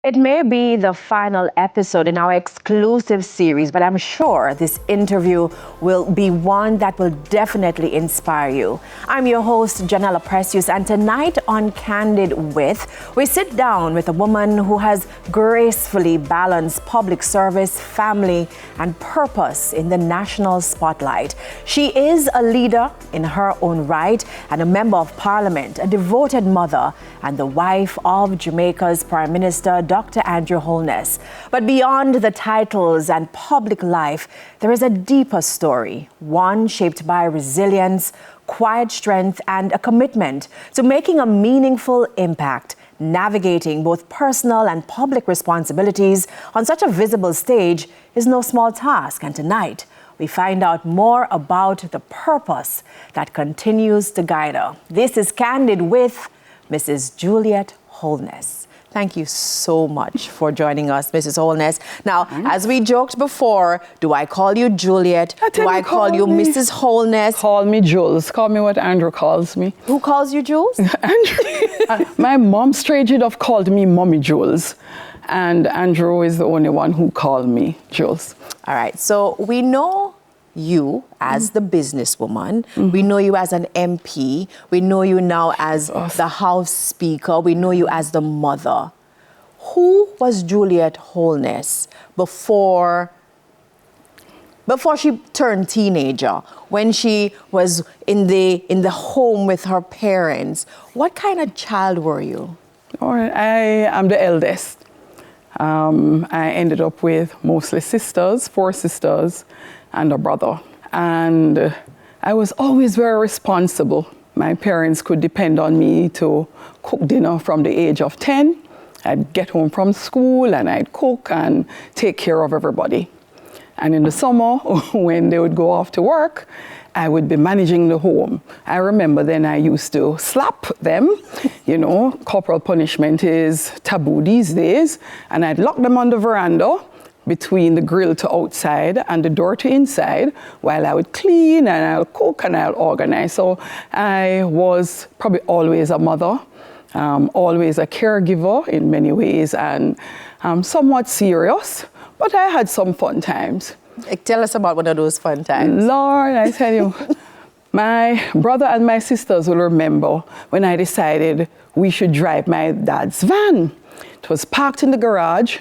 It may be the final episode in our exclusive series, but I'm sure this interview will be one that will definitely inspire you. I'm your host, Janella Precious, and tonight on Candid we sit down with a woman who has gracefully balanced public service, family, and purpose in the national spotlight. She is a leader in her own right and a member of parliament, a devoted mother, and the wife of Jamaica's Prime Minister, Dr. Andrew Holness. But beyond the titles and public life, there is a deeper story, one shaped by resilience, quiet strength, and a commitment to making a meaningful impact, navigating both personal and public responsibilities on such a visible stage is no small task. And tonight, we find out more about the purpose that continues to guide her. This is Candid with Mrs. Juliett Holness. Thank you so much for joining us, Mrs. Holness. Now, as we joked before, do I call you Juliett? Do I call you Mrs. Holness? Call me Jules. Call me what Andrew calls me. Who calls you Jules? Andrew. My mom, strangely enough, called me Mommy Jules. And Andrew is the only one who called me Jules. All right. So we know you as the businesswoman. We know you as an MP. We know you now as the House Speaker. We know you as the mother. Who was Juliett Holness before she turned teenager, when she was in the home with her parents? What kind of child were you? I am the eldest. I ended up with mostly sisters, 4 sisters, and a brother. And I was always very responsible. My parents could depend on me to cook dinner from the age of 10. I'd get home from school and I'd cook and take care of everybody. And in the summer, when they would go off to work, I would be managing the home. I remember then I used to slap them. You know, corporal punishment is taboo these days. And I'd lock them on the veranda between the grill to outside and the door to inside while I would clean and I'll cook and I'll organize. So I was probably always a mother, always a caregiver in many ways, and somewhat serious, but I had some fun times. Tell us about one of those fun times. Lord, I tell you, my brother and my sisters will remember when I decided we should drive my dad's van. It was parked in the garage,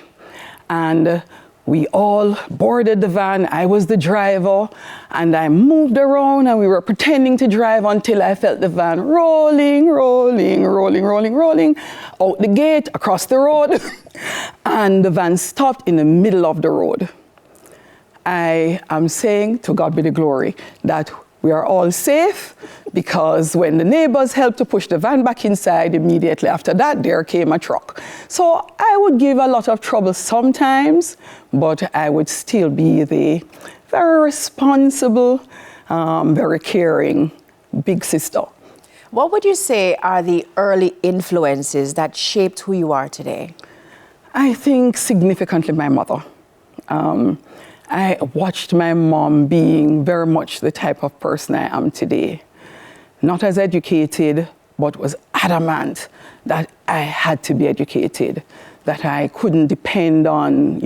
and we all boarded the van. I was the driver, and I moved around, and we were pretending to drive until I felt the van rolling out the gate, across the road, and the van stopped in the middle of the road. I am saying, to God be the glory, that we are all safe, because when the neighbors helped to push the van back inside, immediately after that, there came a truck. So I would give a lot of trouble sometimes, but I would still be the very responsible, very caring big sister. What would you say are the early influences that shaped who you are today? I think significantly my mother. I watched my mom being very much the type of person I am today. Not as educated, but was adamant that I had to be educated, that I couldn't depend on,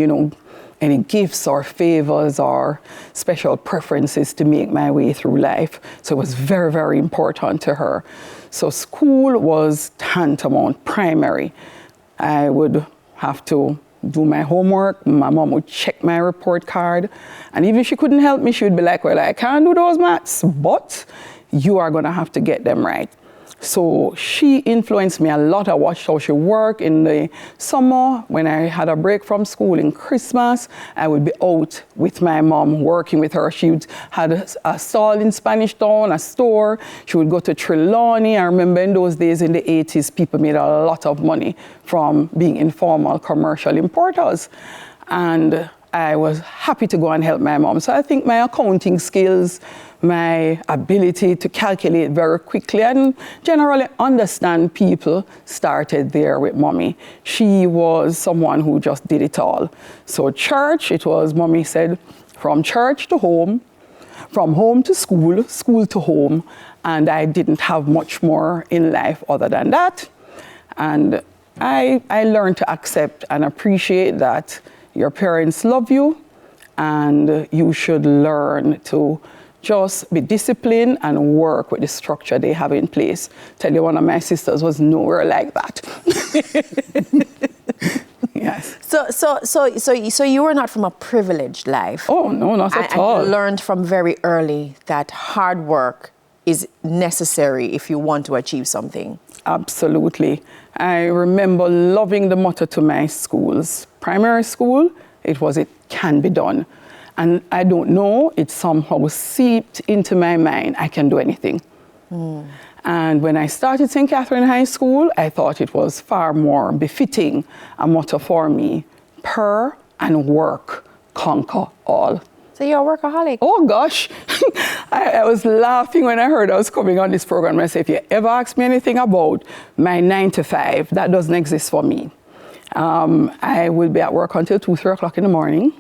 any gifts or favors or special preferences to make my way through life. So it was very, very important to her. So school was tantamount, primary. I would have to do my homework. My mom would check my report card. And even if she couldn't help me, she would be like, well, I can't do those maths, but you are going to have to get them right. So she influenced me a lot. I watched how she worked in the summer. When I had a break from school in Christmas, I would be out with my mom, working with her. She had a stall in Spanish Town, a store. She would go to Trelawney. I remember in those days in the 80s, people made a lot of money from being informal commercial importers. And I was happy to go and help my mom. So I think my accounting skills, my ability to calculate very quickly and generally understand people started there with mommy. She was someone who just did it all. So church, it was, mommy said, from church to home, from home to school, school to home, and I didn't have much more in life other than that. And I learned to accept and appreciate that your parents love you, and you should learn to just be disciplined and work with the structure they have in place. Tell you, one of my sisters was nowhere like that. Yes. So you were not from a privileged life. Oh, no, not at all. And you learned from very early that hard work is necessary if you want to achieve something. Absolutely. I remember loving the motto to my schools. Primary school, it was, it can be done. And I don't know, it somehow seeped into my mind, I can do anything. And when I started St. Catherine High School, I thought it was far more befitting a motto for me: per and work, conquer all. So you're a workaholic. Oh gosh, I was laughing when I heard I was coming on this program. I said, if you ever ask me anything about my 9 to 5, that doesn't exist for me. I will be at work until 2, 3 o'clock in the morning.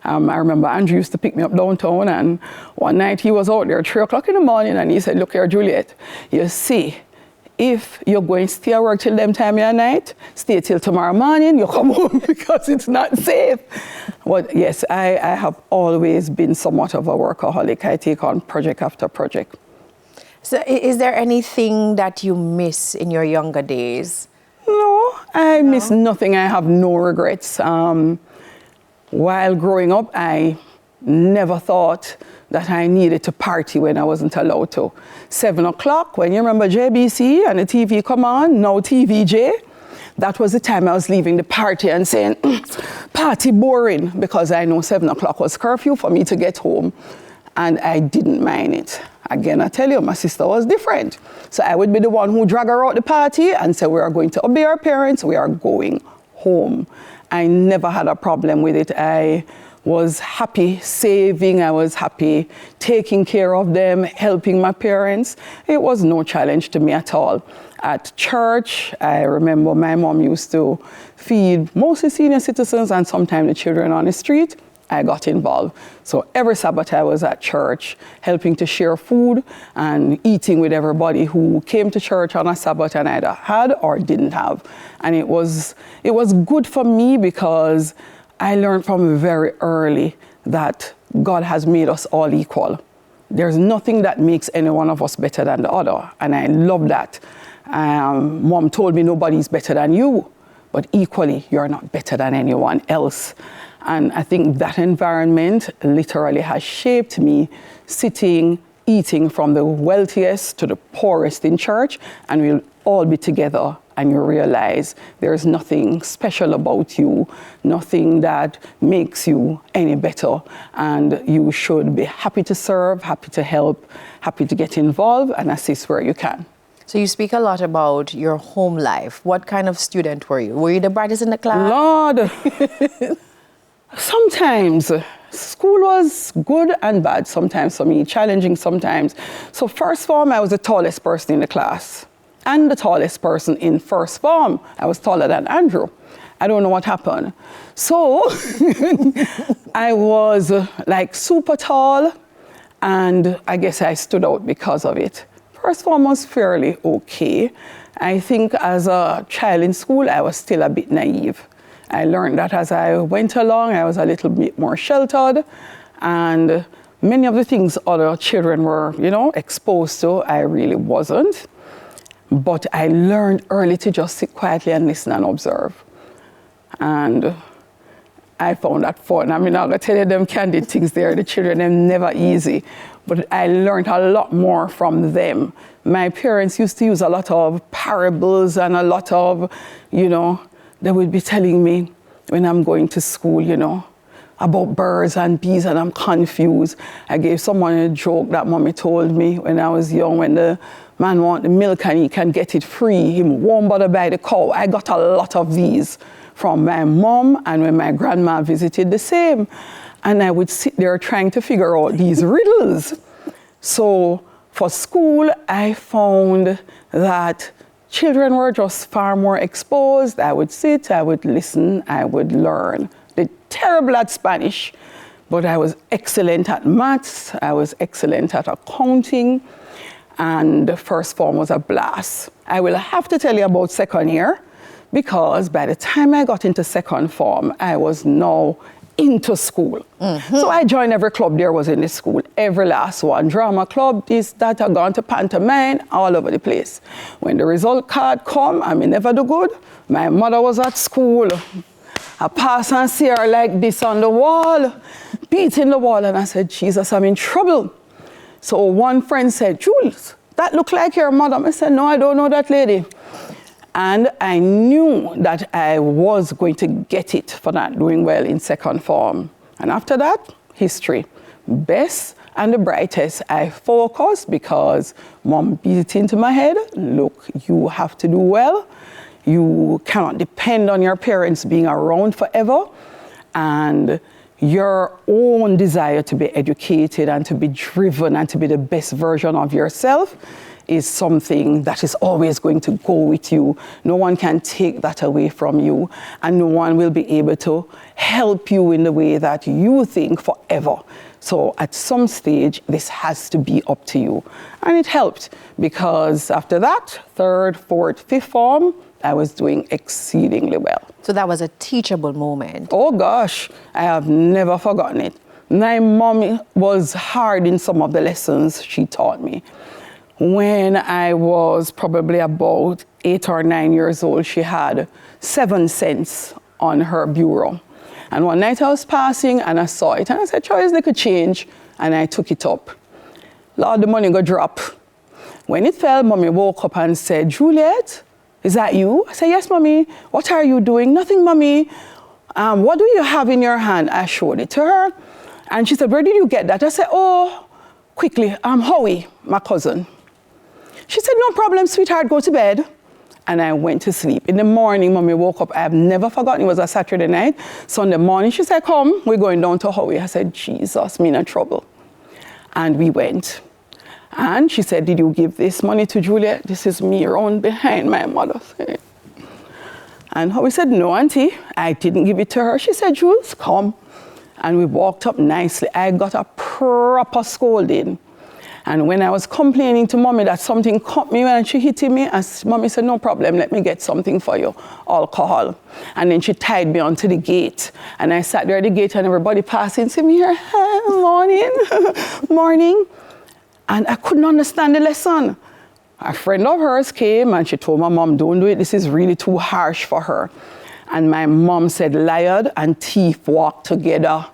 I remember Andrew used to pick me up downtown, and one night he was out there at 3 o'clock in the morning, and he said, look here, Juliett, you see, if you're going to stay at work till them time of night, stay till tomorrow morning, you come home because it's not safe. But yes, I have always been somewhat of a workaholic. I take on project after project. So is there anything that you miss in your younger days? No, I miss nothing. I have no regrets. While growing up, I never thought that I needed to party when I wasn't allowed to. 7 o'clock, when you remember JBC and the TV come on, now TVJ, that was the time I was leaving the party and saying, party boring, because I know 7 o'clock was curfew for me to get home, and I didn't mind it. Again, I tell you, my sister was different. So I would be the one who drag her out the party and say, we are going to obey our parents, we are going home. I never had a problem with it. I was happy saving, I was happy taking care of them, helping my parents. It was no challenge to me at all. At church, I remember my mom used to feed mostly senior citizens and sometimes the children on the street. I got involved. So every Sabbath I was at church, helping to share food and eating with everybody who came to church on a Sabbath and either had or didn't have. And it was good for me because I learned from very early that God has made us all equal. There's nothing that makes any one of us better than the other. And I love that. Mom told me nobody's better than you, but equally, you're not better than anyone else. And I think that environment literally has shaped me, sitting, eating from the wealthiest to the poorest in church, and we'll all be together, and you realize there's nothing special about you, nothing that makes you any better, and you should be happy to serve, happy to help, happy to get involved and assist where you can. So you speak a lot about your home life. What kind of student were you? Were you the brightest in the class? Lord! Sometimes school was good and bad sometimes for me, challenging sometimes. So first form, I was the tallest person in the class and the tallest person in first form. I was taller than Andrew. I don't know what happened. So I was like super tall, and I guess I stood out because of it. First form was fairly okay. I think as a child in school, I was still a bit naive. I learned that as I went along, I was a little bit more sheltered, and many of the things other children were, exposed to, I really wasn't. But I learned early to just sit quietly and listen and observe. And I found that fun. I mean, I'm going to tell you them candid things there. The children, they're never easy. But I learned a lot more from them. My parents used to use a lot of parables and a lot of, they would be telling me when I'm going to school, about birds and bees, and I'm confused. I gave someone a joke that mommy told me when I was young, when the man wants the milk and he can get it free, he won't bother buy the cow. I got a lot of these from my mom, and when my grandma visited, the same. And I would sit there trying to figure out these riddles. So for school, I found that children were just far more exposed. I would sit, I would listen, I would learn. Did terrible at Spanish, but I was excellent at maths, I was excellent at accounting, and the first form was a blast. I will have to tell you about second year, because by the time I got into second form, I was now into school. So I joined every club there was in the school, every last one. Drama club, this, that, I gone to pantomime, all over the place. When the result card come, I mean, never do good. My mother was at school. I pass and see her like this on the wall, beating the wall, and I said, Jesus, I'm in trouble. So one friend said, Jules, that look like your mother. I said, no, I don't know that lady. And I knew that I was going to get it for not doing well in second form. And after that, history. Best and the brightest. I focused because mom beat it into my head. Look, you have to do well. You cannot depend on your parents being around forever. And your own desire to be educated and to be driven and to be the best version of yourself is something that is always going to go with you. No one can take that away from you, and no one will be able to help you in the way that you think forever. So at some stage, this has to be up to you. And it helped, because after that, third, fourth, fifth form, I was doing exceedingly well. So that was a teachable moment. Oh gosh, I have never forgotten it. My mom was hard in some of the lessons she taught me. When I was probably about 8 or 9 years old, she had 7 cents on her bureau. And one night I was passing and I saw it and I said, Choice, they could change. And I took it up. Lord, the money go drop. When it fell, Mommy woke up and said, Juliett, is that you? I said, yes, Mommy. What are you doing? Nothing, Mommy. What do you have in your hand? I showed it to her. And she said, where did you get that? I said, oh, quickly, Howie, my cousin. She said, no problem, sweetheart, go to bed. And I went to sleep. In the morning, Mommy woke up. I have never forgotten, it was a Saturday night. Sunday morning, she said, come, we're going down to Howie. I said, Jesus, me in trouble. And we went. And she said, did you give this money to Juliett? This is me around behind my mother. And Howie said, no, Auntie, I didn't give it to her. She said, Jules, come. And we walked up nicely. I got a proper scolding. And when I was complaining to Mommy that something caught me when she hit me, Mommy said, no problem, let me get something for you, alcohol. And then she tied me onto the gate. And I sat there at the gate and everybody passing to me here, morning, morning. And I couldn't understand the lesson. A friend of hers came and she told my mom, don't do it, this is really too harsh for her. And my mom said, liar and thief walk together.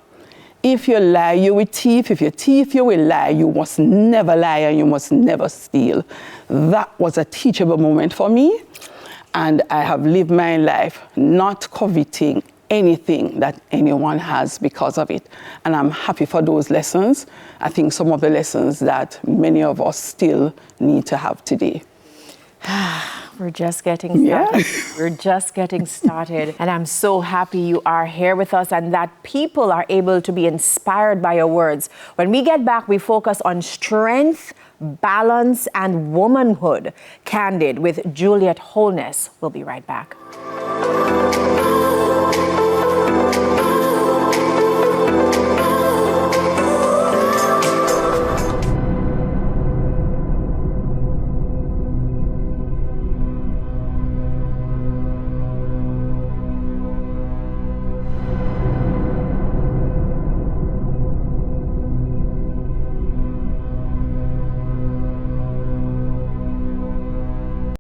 If you lie, you will thief. If you thief, you will lie. You must never lie and you must never steal. That was a teachable moment for me. And I have lived my life not coveting anything that anyone has because of it. And I'm happy for those lessons. I think some of the lessons that many of us still need to have today. We're just getting started. Yeah. We're just getting started. And I'm so happy you are here with us and that people are able to be inspired by your words. When we get back, we focus on strength, balance, and womanhood. Candid with Juliett Holness. We'll be right back.